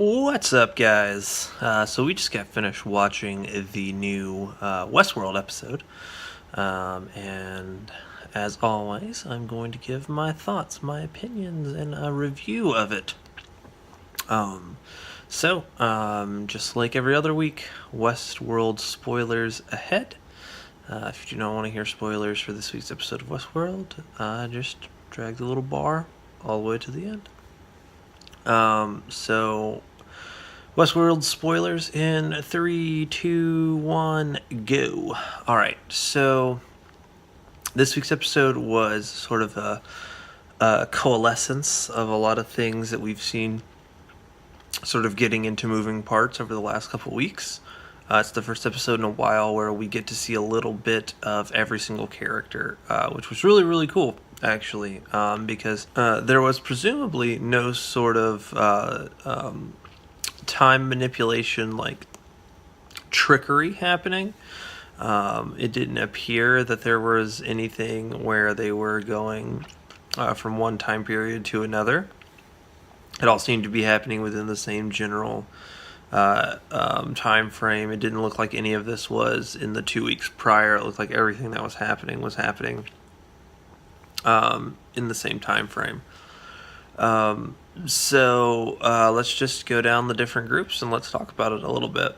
What's up, guys? So we just got finished watching the new Westworld episode, and as always, I'm going to give my thoughts, my opinions, and a review of it. Just like every other week, Westworld spoilers ahead. If you do not want to hear spoilers for this week's episode of Westworld, just drag the little bar all the way to the end. Westworld spoilers in 3, 2, 1, go. Alright, so this week's episode was sort of a coalescence of a lot of things that we've seen sort of getting into moving parts over the last couple weeks. It's the first episode in a while where we get to see a little bit of every single character, which was really, really cool, actually, because there was presumably no sort of time manipulation, like trickery happening. It didn't appear that there was anything where they were going from one time period to another. It all seemed to be happening within the same general time frame. It didn't look like any of this was in the 2 weeks prior. It looked like everything that was happening in the same time frame. Let's just go down the different groups and let's talk about it a little bit.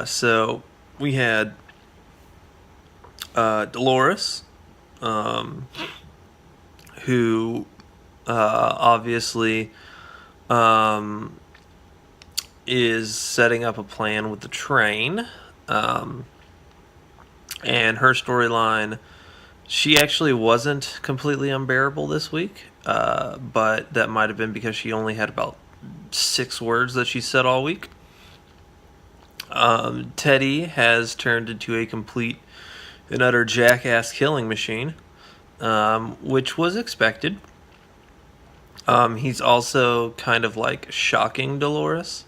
So we had Dolores, who obviously is setting up a plan with the train, and her storyline, she actually wasn't completely unbearable this week, but that might have been because she only had about 6 words that she said all week. Teddy has turned into a complete and utter jackass killing machine, which was expected. He's also kind of like shocking Dolores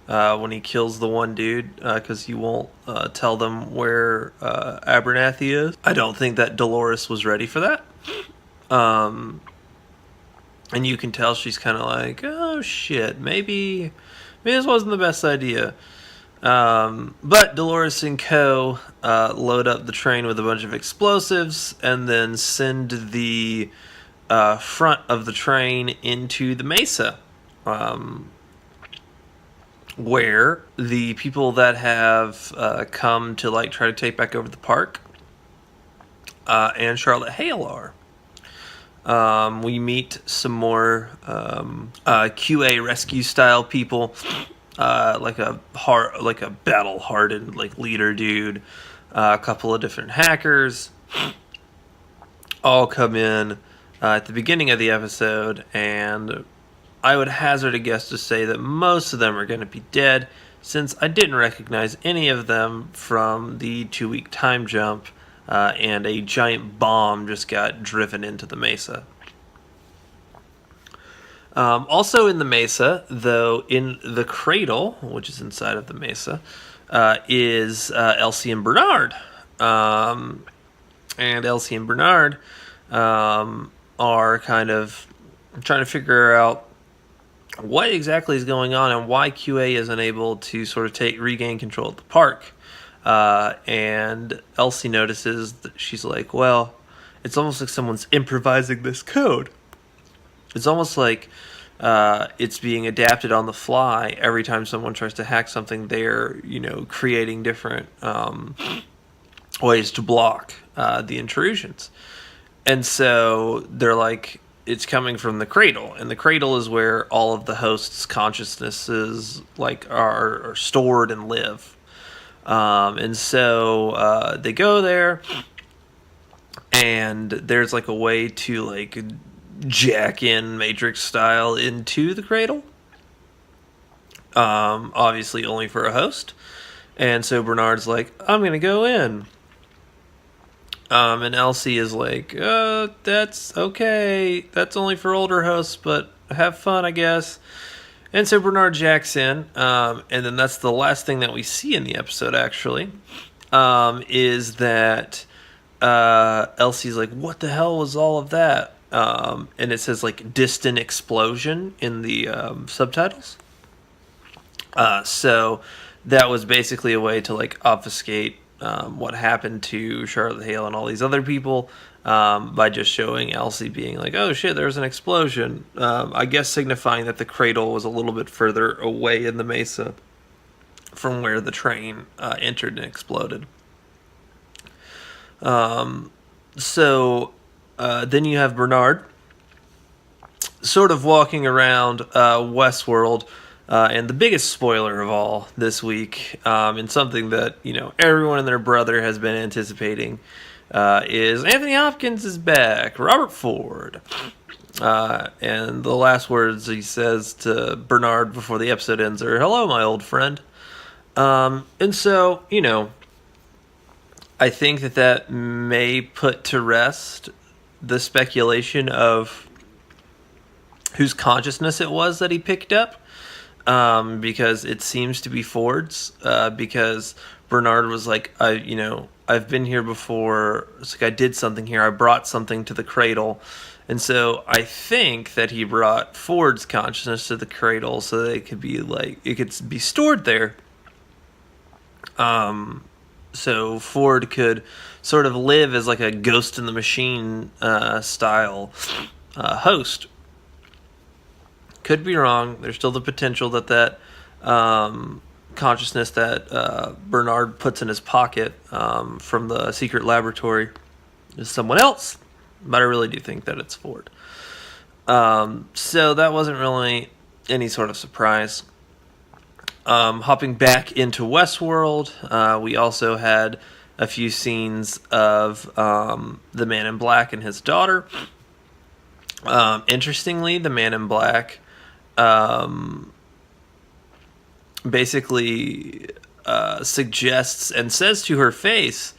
when he kills the one dude, because he won't tell them where Abernathy is. I don't think that Dolores was ready for that. And you can tell she's kind of like, oh shit, maybe this wasn't the best idea. But Dolores and co. Load up the train with a bunch of explosives and then send the front of the train into the mesa, where the people that have come to like try to take back over the park and Charlotte Hale are. We meet some more QA rescue style people, like a battle hardened like leader dude, a couple of different hackers, all come in at the beginning of the episode, and I would hazard a guess to say that most of them are going to be dead, since I didn't recognize any of them from the 2-week time jump, and a giant bomb just got driven into the mesa. Also in the mesa, though, in the cradle, which is inside of the mesa, is Elsie and Bernard. And Elsie and Bernard are kind of trying to figure out what exactly is going on and why QA isn't able to sort of regain control of the park. And Elsie notices that she's like, well, it's almost like someone's improvising this code. It's almost like it's being adapted on the fly. Every time someone tries to hack something, they're, creating different ways to block the intrusions. And so they're like, it's coming from the cradle, and the cradle is where all of the hosts' consciousnesses are stored and live. And so they go there, and there's like a way to jack in Matrix style into the cradle. Obviously only for a host. And so Bernard's like, I'm gonna go in. And Elsie is like, that's okay. That's only for older hosts, but have fun, I guess. And so Bernard jacks in, and then that's the last thing that we see in the episode, actually, is that Elsie's like, what the hell was all of that? And it says, distant explosion in the subtitles. So that was basically a way to like obfuscate what happened to Charlotte Hale and all these other people by just showing Elsie being like, oh shit, there was an explosion. I guess signifying that the cradle was a little bit further away in the mesa from where the train entered and exploded. So then you have Bernard sort of walking around Westworld, and the biggest spoiler of all this week, and something that everyone and their brother has been anticipating, is Anthony Hopkins is back, Robert Ford, and the last words he says to Bernard before the episode ends are, "Hello, my old friend." And so I think that may put to rest the speculation of whose consciousness it was that he picked up, because it seems to be Ford's, because Bernard was like, I've been here before. It's like I did something here. I brought something to the cradle. And so I think that he brought Ford's consciousness to the cradle so that it could be stored there. So Ford could sort of live as like a Ghost in the Machine style host. Could be wrong. There's still the potential that consciousness that Bernard puts in his pocket from the secret laboratory is someone else. But I really do think that it's Ford. So that wasn't really any sort of surprise. Hopping back into Westworld, we also had a few scenes of the Man in Black and his daughter. Interestingly, the Man in Black basically suggests and says to her face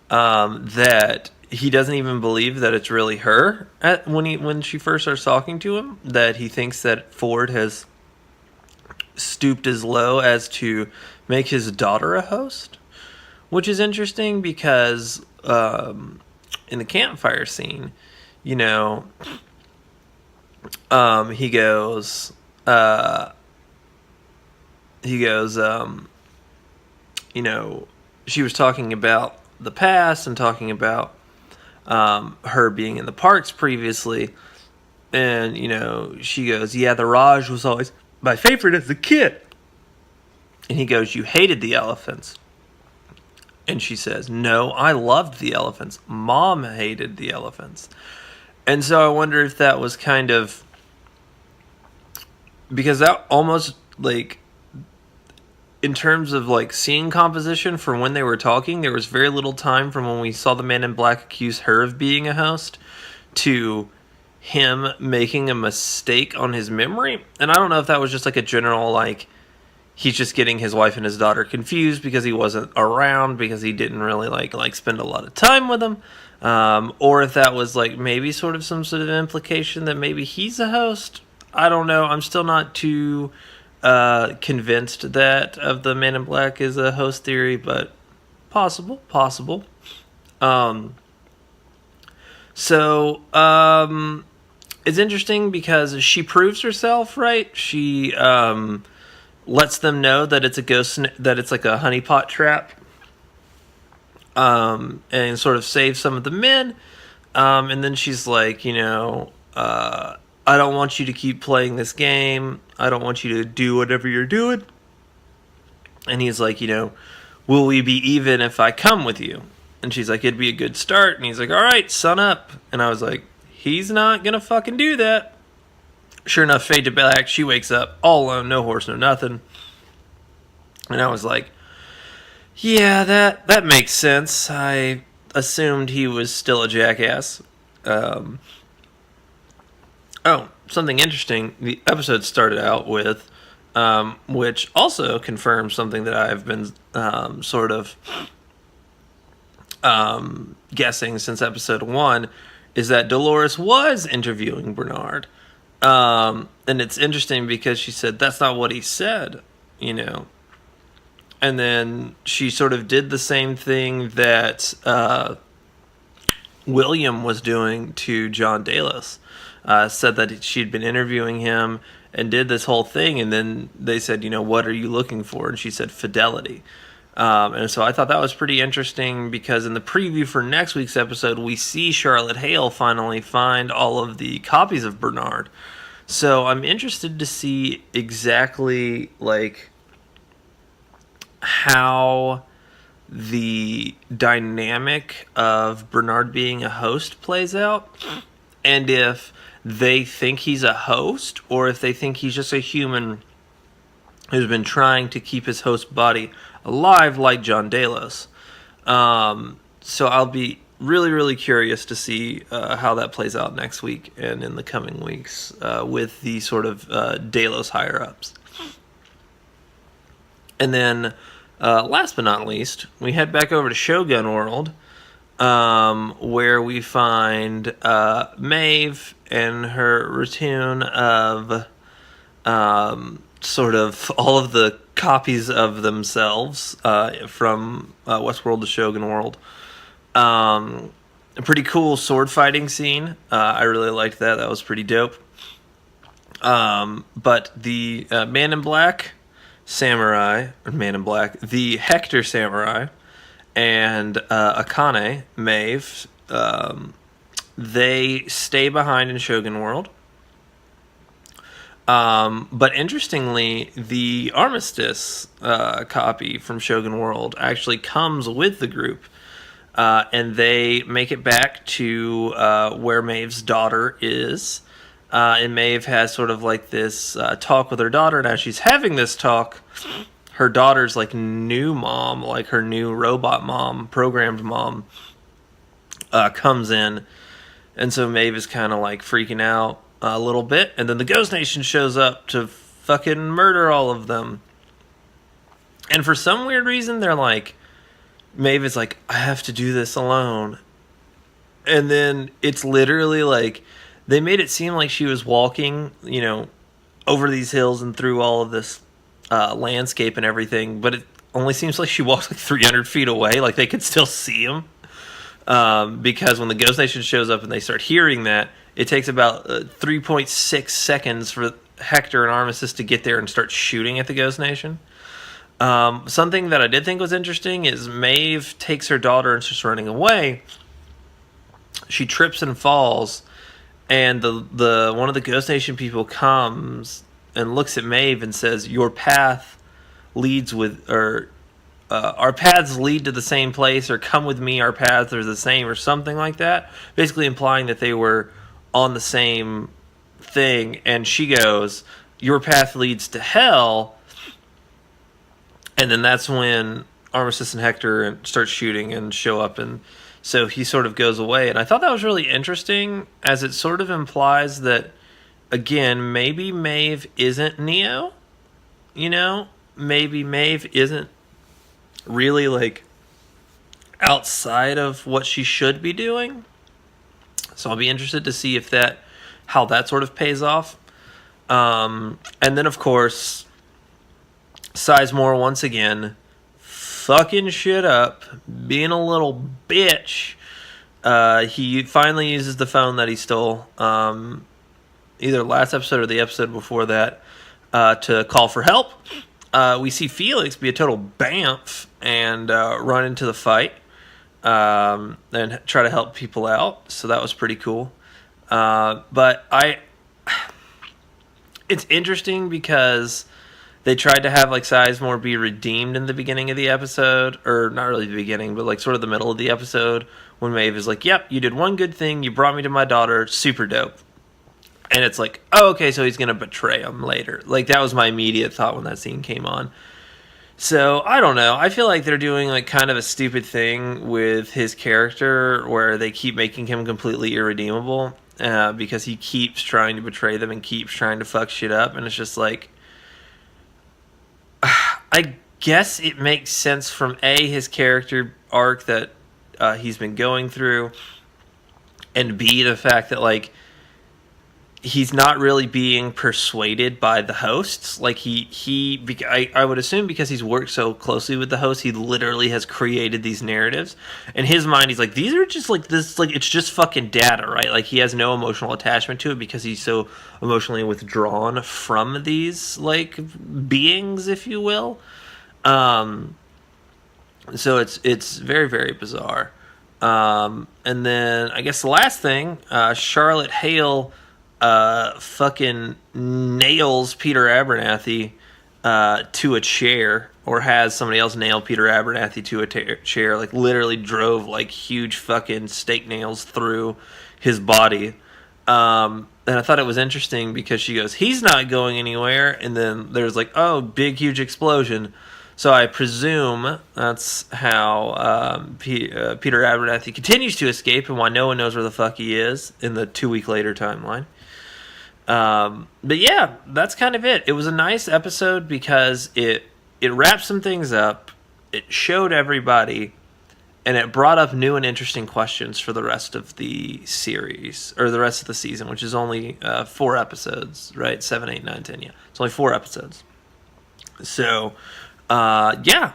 that he doesn't even believe that it's really her when she first starts talking to him, that he thinks that Ford has stooped as low as to make his daughter a host, which is interesting because in the campfire scene, he goes, she was talking about the past and talking about her being in the parks previously, and she goes, yeah, the Raj was always my favorite as a kid. And he goes, you hated the elephants. And she says, no, I loved the elephants. Mom hated the elephants. And so I wonder if that was kind of, because that almost, like, in terms of like scene composition from when they were talking, there was very little time from when we saw the Man in Black accuse her of being a host to him making a mistake on his memory. And I don't know if that was just like a general, like, he's just getting his wife and his daughter confused because he wasn't around, because he didn't really like spend a lot of time with them, or if that was like maybe sort of some sort of implication that maybe he's a host. I don't know. I'm still not too convinced that of the Man in Black is a host theory, but possible. So it's interesting because she proves herself, right? She lets them know that it's a ghost, that it's like a honeypot trap, and sort of saves some of the men. And then she's like, I don't want you to keep playing this game. I don't want you to do whatever you're doing. And he's like, will we be even if I come with you? And she's like, it'd be a good start. And he's like, all right, sun up. And I was like, he's not going to fucking do that. Sure enough, fade to black. She wakes up all alone, no horse, no nothing. And I was like, yeah, that makes sense. I assumed he was still a jackass. Something interesting. The episode started out with, which also confirms something that I've been sort of guessing since episode 1, is that Dolores was interviewing Bernard. And it's interesting because she said, that's not what he said, And then she sort of did the same thing that William was doing to John Delos. Said that she'd been interviewing him and did this whole thing, and then they said, what are you looking for? And she said fidelity. And so I thought that was pretty interesting, because in the preview for next week's episode, we see Charlotte Hale finally find all of the copies of Bernard. So I'm interested to see exactly like how the dynamic of Bernard being a host plays out, and if they think he's a host or if they think he's just a human who's been trying to keep his host body alive, like John Delos. So I'll be really, really curious to see how that plays out next week and in the coming weeks with the sort of Delos higher-ups. And then, last but not least, we head back over to Shogun World, where we find Maeve and her routine of sort of all of the copies of themselves from Westworld to Shogun World. A pretty cool sword fighting scene. I really liked that. That was pretty dope. But the Man in Black samurai, or Man in Black, the Hector samurai, and Akane, Maeve, they stay behind in Shogun World. But interestingly, the Armistice copy from Shogun World actually comes with the group, and they make it back to where Maeve's daughter is. And Maeve has sort of like this talk with her daughter, and as she's having this talk, her daughter's like new mom, like her new robot mom, programmed mom, comes in, and so Maeve is kind of like freaking out a little bit, and then the Ghost Nation shows up to fucking murder all of them. And for some weird reason, they're like, Maeve is like, I have to do this alone. And then it's literally like, they made it seem like she was walking, over these hills and through all of this landscape and everything, but it only seems like she walked like 300 feet away, like they could still see him. Because when the Ghost Nation shows up and they start hearing that, it takes about 3.6 seconds for Hector and Armistice to get there and start shooting at the Ghost Nation. Something that I did think was interesting is Maeve takes her daughter and starts running away. She trips and falls, and the one of the Ghost Nation people comes and looks at Maeve and says, "Your path leads with," or our paths lead to the same place, or come with me, our paths are the same, or something like that. Basically implying that they were on the same thing. And she goes, "Your path leads to hell." And then that's when Armistice and Hector start shooting and show up, and so he sort of goes away. And I thought that was really interesting, as it sort of implies that, again, maybe Maeve isn't Neo. Maybe Maeve isn't really like outside of what she should be doing. So I'll be interested to see how that sort of pays off. And then of course, Sizemore once again fucking shit up, being a little bitch. He finally uses the phone that he stole, either last episode or the episode before that, to call for help. We see Felix be a total bamf and run into the fight and try to help people out. So that was pretty cool. But it's interesting because they tried to have like Sizemore be redeemed in the beginning of the episode, or not really the beginning, but like sort of the middle of the episode, when Maeve is like, "Yep, you did one good thing. You brought me to my daughter. Super dope." And it's like, oh, okay, so he's going to betray him later. Like, that was my immediate thought when that scene came on. So, I don't know. I feel like they're doing, like, kind of a stupid thing with his character where they keep making him completely irredeemable because he keeps trying to betray them and keeps trying to fuck shit up. And it's just like, I guess it makes sense from, A, his character arc that he's been going through, and B, the fact that, like, he's not really being persuaded by the hosts. Like I would assume because he's worked so closely with the host, he literally has created these narratives. In his mind, he's like, these are just like this, like it's just fucking data, right? Like he has no emotional attachment to it because he's so emotionally withdrawn from these like beings, if you will. So it's very, very bizarre. And then I guess the last thing, Charlotte Hale fucking nails Peter Abernathy to a chair, or has somebody else nail Peter Abernathy to a chair, like literally drove like huge fucking stake nails through his body. And I thought it was interesting because she goes, he's not going anywhere, and then there's like, oh, big huge explosion. So I presume that's how Peter Abernathy continues to escape, and why no one knows where the fuck he is in the 2 week later timeline. But yeah, that's kind of it. It was a nice episode because it wrapped some things up, it showed everybody, and it brought up new and interesting questions for the rest of the series, or the rest of the season, which is only 4 episodes, right? 7, 8, 9, 10, yeah. It's only 4 episodes. So, yeah.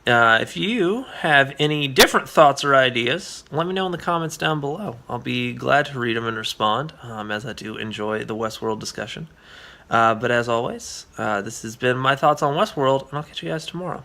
If you have any different thoughts or ideas, let me know in the comments down below. I'll be glad to read them and respond, as I do enjoy the Westworld discussion. But as always, this has been my thoughts on Westworld, and I'll catch you guys tomorrow.